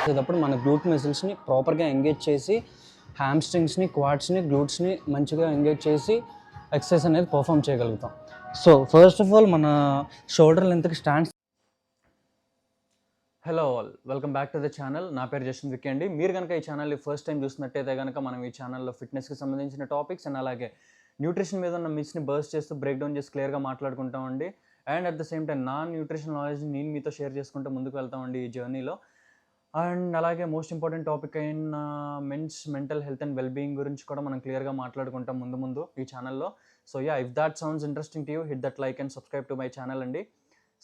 చేసేటప్పుడు మన గ్లూట్ మజిల్స్ని ప్రాపర్గా ఎంగేజ్ చేసి హ్యామ్స్ట్రింగ్స్ని, క్వాడ్స్ని, గ్లూట్స్ని మంచిగా ఎంగేజ్ చేసి ఎక్సర్సైజ్ అనేది పర్ఫామ్ చేయగలుగుతాం. సో ఫస్ట్ ఆఫ్ ఆల్ మన షోల్డర్ లెంత్కి stands. Hello all, welcome back to the channel. నా పేరు జస్టిన్ విక్కీ అండి. మీరు కనుక ఈ ఛానల్ని ఫస్ట్ టైం చూసినట్టయితే కనుక మనం ఈ ఛానల్లో ఫిట్నెస్కి సంబంధించిన టాపిక్స్ అండ్ అలాగే న్యూట్రిషన్ మీద ఉన్న మిస్ని బర్స్ట్ చేస్తూ బ్రేక్ డౌన్ చేసి క్లియర్గా మాట్లాడుకుంటామండి. And at the same time నా న్యూట్రిషన్ నాలెడ్జ్ని నేను మీతో షేర్ చేసుకుంటూ ముందుకు వెళ్తామండి ఈ జర్నీలో. అండ్ అలాగే మోస్ట్ ఇంపార్టెంట్ టాపిక్ అయిన men's mental health and wellbeing గురించి కూడా మనం క్లియర్గా మాట్లాడుకుంటాం ముందు ఈ ఛానల్లో. So if that sounds interesting to you, hit that like and subscribe to my channel అండి.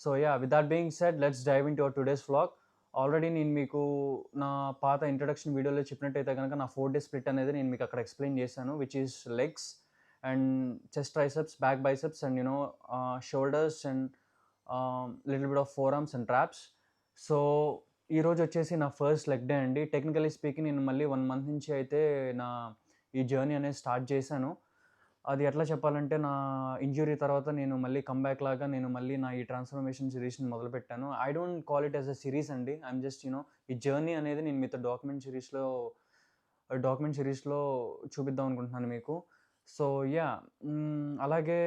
So with that being said, let's dive into our today's vlog. Already నేను మీకు నా పాత ఇంట్రడక్షన్ వీడియోలో చెప్పినట్టయితే కనుక నా 4 day స్ప్లిట్ అనేది నేను మీకు అక్కడ ఎక్స్ప్లెయిన్ చేశాను, which is legs and chest triceps, back biceps and shoulders and little bit of four arms and traps. So ఈరోజు వచ్చేసి నా ఫస్ట్ లెగ్ డే అండి. టెక్నికలీ స్పీకింగ్ నేను మళ్ళీ 1 month నుంచి అయితే నా ఈ జర్నీ అనేది స్టార్ట్ చేశాను. అది ఎట్లా చెప్పాలంటే, నా ఇంజ్యూరీ తర్వాత నేను మళ్ళీ కమ్బ్యాక్ లాగా నేను మళ్ళీ నా ఈ ట్రాన్స్ఫర్మేషన్ సిరీస్ని మొదలుపెట్టాను. I don't call it as a series అండి. ఐఎమ్ జస్ట్ ఈ జర్నీ అనేది నేను మీతో డాక్యుమెంట్ సిరీస్లో చూపిద్దాం అనుకుంటున్నాను మీకు. సో అలాగే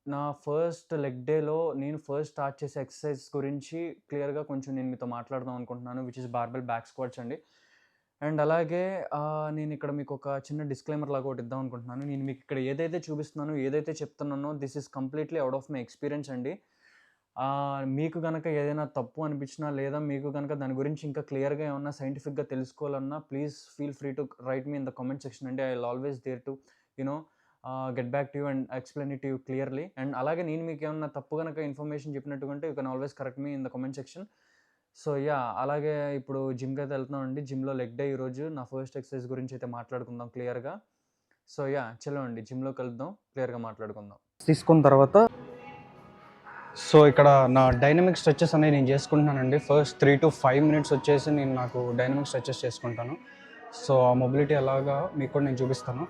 నా ఫస్ట్ లెగ్ డేలో నేను ఫస్ట్ స్టార్ట్ చేసే ఎక్సర్సైజ్ గురించి క్లియర్గా కొంచెం నేను మీతో మాట్లాడదాం అనుకుంటున్నాను, which is barbell back squats అండి. అండ్ అలాగే నేను ఇక్కడ మీకు ఒక చిన్న డిస్క్లైమర్ లాగా ఒకటి ఇద్దాం అనుకుంటున్నాను. నేను మీకు ఇక్కడ ఏదైతే చూపిస్తున్నానో, ఏదైతే చెప్తున్నానో, this is completely out of my experience అండి. మీకు కనుక ఏదైనా తప్పు అనిపించినా, లేదా మీకు కనుక దాని గురించి ఇంకా క్లియర్గా ఏమన్నా సైంటిఫిక్గా తెలుసుకోవాలన్నా, please feel free to write me in the comment section అండి. I will always there to get back to you and explain it you clearly. And అలాగే నేను మీకు ఏమన్నా తప్పు కనుక ఇన్ఫర్మేషన్ చెప్పినట్టుకుంటే you can always correct me in the comment section. So అలాగే ఇప్పుడు జిమ్కి అయితే వెళ్తున్నాం అండి. జిమ్లో లెగ్ డే ఈరోజు. నా ఫస్ట్ ఎక్సర్సైజ్ గురించి అయితే మాట్లాడుకుందాం క్లియర్గా. సో చలో అండి, జిమ్లోకి వెళ్దాం, క్లియర్గా మాట్లాడుకుందాం. తీసుకున్న తర్వాత సో ఇక్కడ నా డైనమిక్ స్ట్రెచెస్ అనేవి నేను చేసుకుంటున్నానండి. ఫస్ట్ 3 to 5 minutes వచ్చేసి నేను నాకు డైనమిక్ స్ట్రెచెస్ చేసుకుంటాను. సో ఆ మొబిలిటీ అలాగా మీకు కూడా నేను చూపిస్తాను.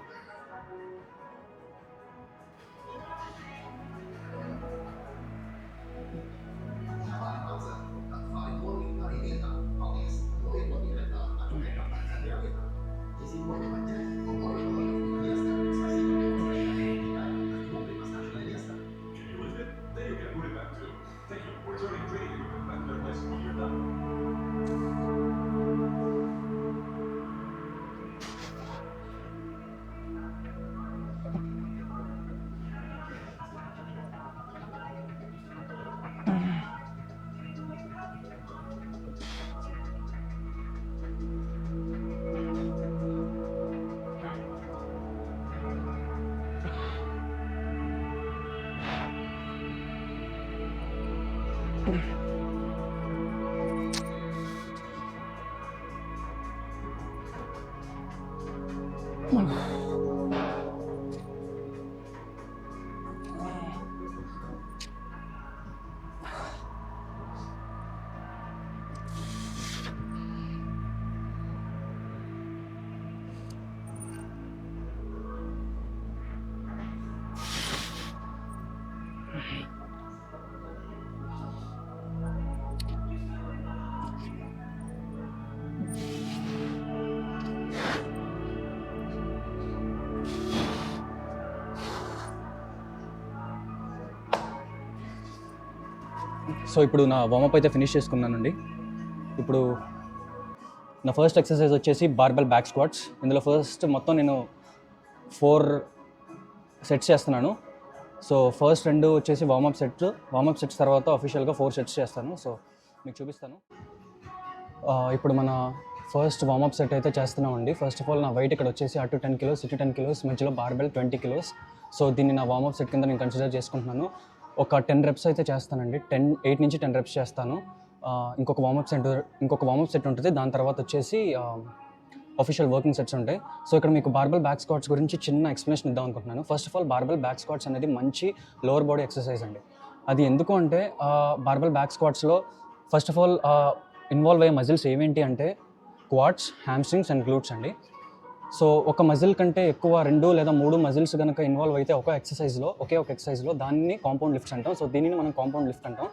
సో ఇప్పుడు నా వార్మప్ అయితే ఫినిష్ చేసుకున్నానండి. ఇప్పుడు నా ఫస్ట్ ఎక్సర్సైజ్ వచ్చేసి బార్బెల్ బ్యాక్ స్క్వాట్స్. ఇందులో ఫస్ట్ మొత్తం నేను 4 sets చేస్తున్నాను. సో ఫస్ట్ 2 వచ్చేసి వార్మప్ సెట్స్ తర్వాత అఫీషియల్గా 4 sets చేస్తాను. సో మీకు చూపిస్తాను. ఇప్పుడు మన ఫస్ట్ వార్మప్ సెట్ అయితే చేస్తున్నామండి. ఫస్ట్ ఆఫ్ ఆల్ నా వెయిట్ ఇక్కడ వచ్చేసి అటు 10 kilos ఇటు 10 kilos, మధ్యలో బార్బెల్ 20 kilos. సో దీన్ని నా వార్మప్ సెట్ కింద నేను కన్సిడర్ చేసుకుంటున్నాను. ఒక 10 reps అయితే చేస్తానండి. 8 నుంచి 10 reps చేస్తాను. ఇంకొక వార్మప్ సెట్ ఉంటుంది. దాని తర్వాత వచ్చేసి అఫీషియల్ వర్కింగ్ సెట్స్ ఉంటాయి. సో ఇక్కడ మీకు బార్బెల్ బ్యాక్ స్క్వాట్స్ గురించి చిన్న ఎక్స్ప్లెనేషన్ ఇద్దాం అనుకుంటున్నాను. First of all barbell back squats అనేది మంచి లోవర్ బాడీ ఎక్సర్సైజ్ అండి. అది ఎందుకు అంటే బార్బెల్ బ్యాక్ స్క్వాట్స్లో ఫస్ట్ ఆఫ్ ఆల్ ఇన్వాల్వ్ అయ్యే మజిల్స్ ఏమేంటి అంటే క్వాడ్స్, హ్యామ్స్ట్రింగ్స్ అండ్ గ్లూట్స్ అండి. సో ఒక మజిల్ కంటే ఎక్కువ 2 లేదా 3 మజిల్స్ కనుక ఇన్వాల్వ్ అయితే ఒకే ఒక ఎక్సర్సైజ్లో దాన్ని కాంపౌండ్ లిఫ్ట్స్ అంటాం. సో దీనిని మనం కాంపౌండ్ లిఫ్ట్ అంటాం.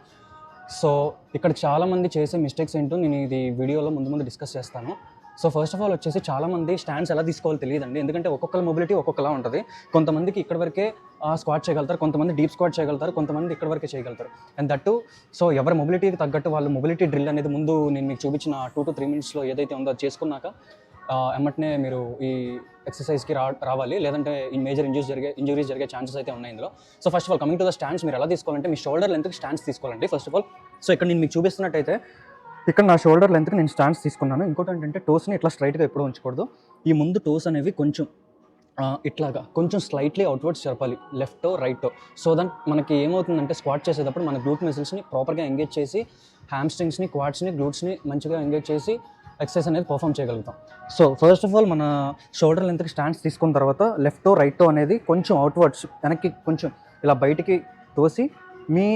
సో ఇక్కడ చాలామంది చేసే మిస్టేక్స్ ఏంటో నేను ఇది వీడియోలో ముందు డిస్కస్ చేస్తాను. సో ఫస్ట్ ఆఫ్ ఆల్ వచ్చేసి చాలామంది స్టాండ్స్ ఎలా తీసుకోవాలో తెలియదండి. ఎందుకంటే ఒక్కొక్కరి మొబిలిటీ ఒక్కొక్కలా ఉంటుంది. కొంతమందికి ఇక్కడ వరకే స్క్వాట్ చేయగలుగుతారు, కొంతమంది డీప్ స్క్వాట్ చేయగలుగుతారు, కొంతమంది ఇక్కడ వరకే చేయగలుగుతారు. అండ్ దట్టు సో ఎవరి మొబిలిటీకి తగ్గట్టు వాళ్ళు మొబిలిటీ డ్రిల్ అనేది ముందు నేను మీకు చూపించిన 2 to 3 minutes ఏదైతే ఉందో అది చేసుకున్నాక ఎమ్మటనే మీరు ఈ ఎక్సర్సైజ్కి రావాలి. లేదంటే ఈ మేజర్ ఇంజురీస్ జరిగే ఛాన్సెస్ అయితే ఉన్నాయి ఇందులో. So first of all coming to the stands, మీరు ఎలా తీసుకోవాలంటే మీ షోల్డర్ లెంత్కి స్టాండ్స్ తీసుకోవాలండి ఫస్ట్ ఆఫ్ ఆల్. సో ఇక్కడ నేను మీకు చూపిస్తున్నట్టయితే ఇక్కడ నా షోల్డర్ లెంత్కి నేను స్టాండ్స్ తీసుకున్నాను. ఇంకోటి ఏంటంటే టోస్ని ఇట్లా స్ట్రైట్గా ఎప్పుడూ ఉంచకూడదు. ఈ ముందు టోస్ అనేవి కొంచెం ఇట్లాగా కొంచెం స్లైట్లీ అవుట్వర్డ్స్ జరపాలి, లెఫ్టో రైటో. సో దట్ మనకి ఏమవుతుందంటే స్క్వాట్ చేసేటప్పుడు మన గ్లూట్ మసిల్స్ని ప్రాపర్గా ఎంగేజ్ చేసి హ్యామ్స్ట్రింగ్స్ని, క్వాడ్స్ని, గ్లూట్స్ని మంచిగా ఎంగేజ్ చేసి ఎక్సర్సైజ్ అనేది పర్ఫామ్ చేయగలుగుతాం. సో ఫస్ట్ ఆఫ్ ఆల్ మన షోల్డర్ లెంత్కి స్టాండ్స్ తీసుకున్న తర్వాత లెఫ్టో రైటో అనేది కొంచెం అవుట్వర్డ్స్ వెనక్కి కొంచెం ఇలా బయటికి తోసి మీ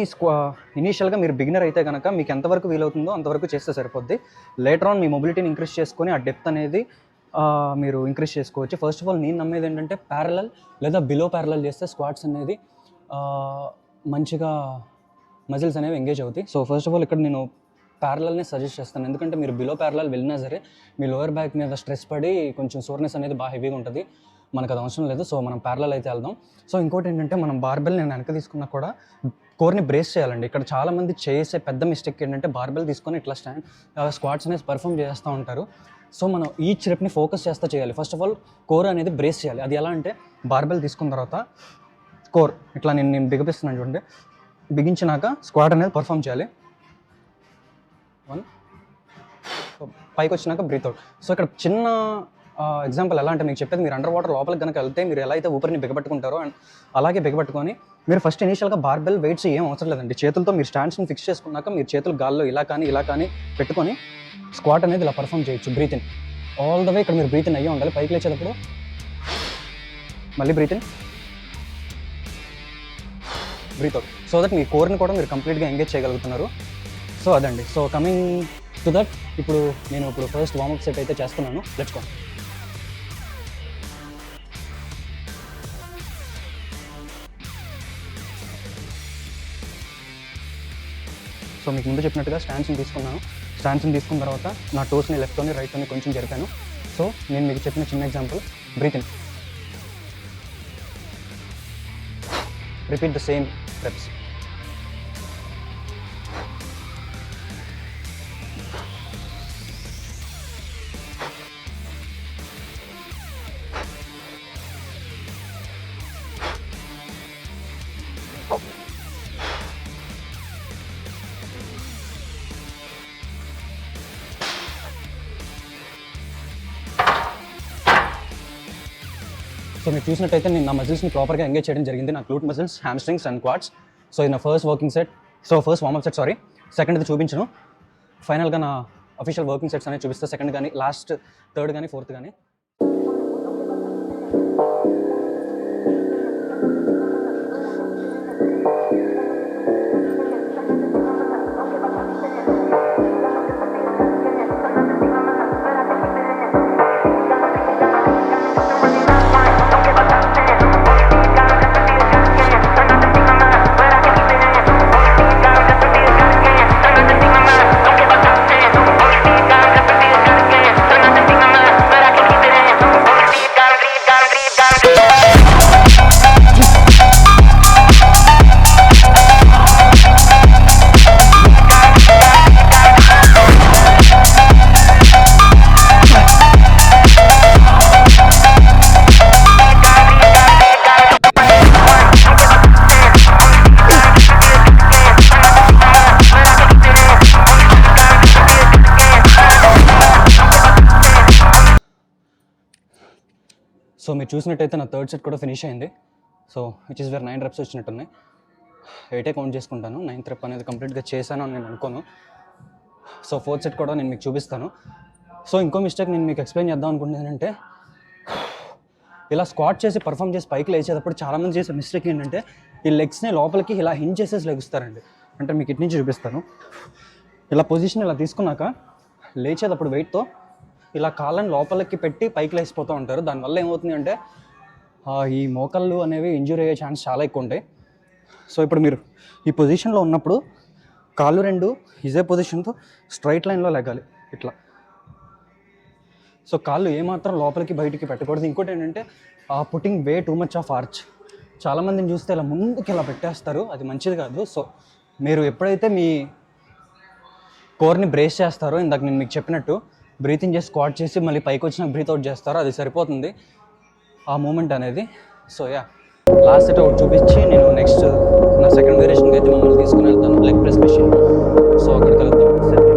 ఇనీషియల్గా మీరు బిగినర్ అయితే కనుక మీకు ఎంతవరకు వీలవుతుందో అంతవరకు చేస్తే సరిపోద్ది. లేటర్ ఆన్ మీ మొబిలిటీని ఇంక్రీజ్ చేసుకొని ఆ డెప్త్ అనేది మీరు ఇంక్రీజ్ చేసుకోవచ్చు. ఫస్ట్ ఆఫ్ ఆల్ నేను నమ్మేది ఏంటంటే ప్యారలల్ లేదా బిలో ప్యారలల్ చేస్తే స్క్వాట్స్ అనేది మంచిగా మజిల్స్ అనేవి ఎంగేజ్ అవుతాయి. సో ఫస్ట్ ఆఫ్ ఆల్ ఇక్కడ నేను ప్యారలల్నే సజెస్ట్ చేస్తాను. ఎందుకంటే మీరు బిలో ప్యారలల్ వెళ్ళినా సరే మీ లోయర్ బ్యాక్ మీద స్ట్రెస్ పడి కొంచెం సోర్నెస్ అనేది బాగా హెవీగా ఉంటుంది. మనకు అది అవసరం లేదు. సో మనం ప్యారలల్ అయితే వెళ్దాం. సో ఇంకోటి ఏంటంటే మనం బార్బెల్ నేను వెనక తీసుకున్నా కూడా కోర్ని బ్రేస్ చేయాలండి. ఇక్కడ చాలామంది చేసే పెద్ద మిస్టేక్ ఏంటంటే బార్బెల్ తీసుకొని ఇట్లా స్క్వాట్స్ అనేది పర్ఫామ్ చేస్తూ ఉంటారు. సో మనం ఈచ్ రెప్ని ఫోకస్ చేస్తూ చేయాలి. ఫస్ట్ ఆఫ్ ఆల్ కోర్ అనేది బ్రేస్ చేయాలి. అది ఎలా అంటే బార్బెల్ తీసుకున్న తర్వాత కోర్ ఇట్లా నేను బిగిపిస్తున్నాను చూడండి. బిగించినాక స్క్వాట్ అనేది పర్ఫామ్ చేయాలి. 1 పైకి వచ్చినాక బ్రీత్ అవుట్. సో ఇక్కడ చిన్న ఎగ్జాంపుల్ ఎలా అంటే మీకు చెప్పేది, మీరు అండర్ వాటర్ లోపలికి కనుక వెళ్తే మీరు ఎలా అయితే ఊపిరిని బిగబట్టుకుంటారో అండ్ అలాగే బిగబట్టుకొని మీరు ఫస్ట్ ఇనీషియల్గా బార్బెల్ వెయిట్స్ ఏం అవసరం లేదండి. చేతులతో మీరు స్టాండ్స్ని ఫిక్స్ చేసుకున్నాక మీరు చేతులు గాల్లో ఇలా కానీ పెట్టుకొని స్క్వాట్ అనేది ఇలా పర్ఫామ్ చేయొచ్చు. Breathe in all the way. ఇక్కడ మీరు బ్రీత్ ఇన్ అయ్యే ఉండాలి. పైకి లేచేటప్పుడు మళ్ళీ breathe in, breathe out. So that మీ కోర్ని కూడా మీరు కంప్లీట్గా ఎంగేజ్ చేయగలుగుతున్నారు. సో అదండి. సో కమింగ్ టు దట్ ఇప్పుడు నేను ఫస్ట్ వార్మప్ సెట్ అయితే చేస్తున్నాను. Let's go. సో మీకు ముందు చెప్పినట్టుగా స్టాండ్స్ని తీసుకున్నాను. స్టాండ్స్ని తీసుకున్న తర్వాత నా టోస్ని లెఫ్ట్తోని రైట్తోని కొంచెం జరిపాను. సో నేను మీకు చెప్పిన చిన్న example, breathe in, repeat the same reps. So మీరు చూసినట్టయితే నేను నా మజిల్స్ని ప్రాపర్గా ఎంగేజ్ చేయడం జరిగింది. నా glute muscles, hamstrings and quads. So ఇది నా first working set. So first warmup set, second ఇది చూపించను. ఫైనల్గా నా అఫీషియల్ వర్కింగ్ సెట్స్ అనేది చూపిస్తే సెకండ్ కానీ, లాస్ట్ థర్డ్ కానీ, ఫోర్త్ కానీ. సో మీరు చూసినట్టయితే నా థర్డ్ సెట్ కూడా ఫినిష్ అయింది. So which is where 9 reps వచ్చినట్టున్నాయి. 8 count చేసుకుంటాను. 9th rep అనేది కంప్లీట్గా చేశాను అని నేను అనుకోను. సో ఫోర్త్ సెట్ కూడా నేను మీకు చూపిస్తాను. సో ఇంకో మిస్టేక్ నేను మీకు ఎక్స్ప్లెయిన్ చేద్దాం అనుకుంటున్నాను ఏంటంటే, ఇలా స్క్వాట్ చేసి పర్ఫామ్ చేసి పైకి లేచేటప్పుడు చాలామంది చేసే మిస్టేక్ ఏంటంటే ఈ లెగ్స్ని లోపలికి ఇలా హింజ్ చేసేసి లెగుస్తారండి. అంటే మీకు ఇటు నుంచి చూపిస్తాను. ఇలా పొజిషన్ ఇలా తీసుకున్నాక లేచేటప్పుడు వెయిట్తో ఇలా కాళ్ళని లోపలికి పెట్టి పైకి లేచిపోతూ ఉంటారు. దానివల్ల ఏమవుతుంది అంటే ఈ మోకాళ్ళు అనేవి ఇంజూరీ అయ్యే ఛాన్స్ చాలా ఎక్కువ ఉంటాయి. సో ఇప్పుడు మీరు ఈ పొజిషన్లో ఉన్నప్పుడు కాళ్ళు రెండు ఇదే పొజిషన్తో స్ట్రైట్ లైన్లో లెగాలి ఇట్లా. సో కాళ్ళు ఏమాత్రం లోపలికి బయటికి పెట్టకూడదు. ఇంకోటి ఏంటంటే putting way too much of arch. చాలామందిని చూస్తే ఇలా ముందుకి ఇలా పెట్టేస్తారు, అది మంచిది కాదు. సో మీరు ఎప్పుడైతే మీ కోర్ని బ్రేస్ చేస్తారో, ఇందాక నేను మీకు చెప్పినట్టు బ్రీతింగ్ చేసి స్క్వాట్ చేసి మళ్ళీ పైకి వచ్చినాక బ్రీత్ అవుట్ చేస్తారో, అది సరిపోతుంది ఆ మూమెంట్ అనేది. సో లాస్ట్ సెట్ అవుట్ చూపించి నేను నెక్స్ట్ నా సెకండ్ వేరియేషన్కి అయితే మమ్మల్ని తీసుకుని వెళ్తాను, లెగ్ ప్రెస్ మెషిన్. సో అక్కడ కలుద్దాం.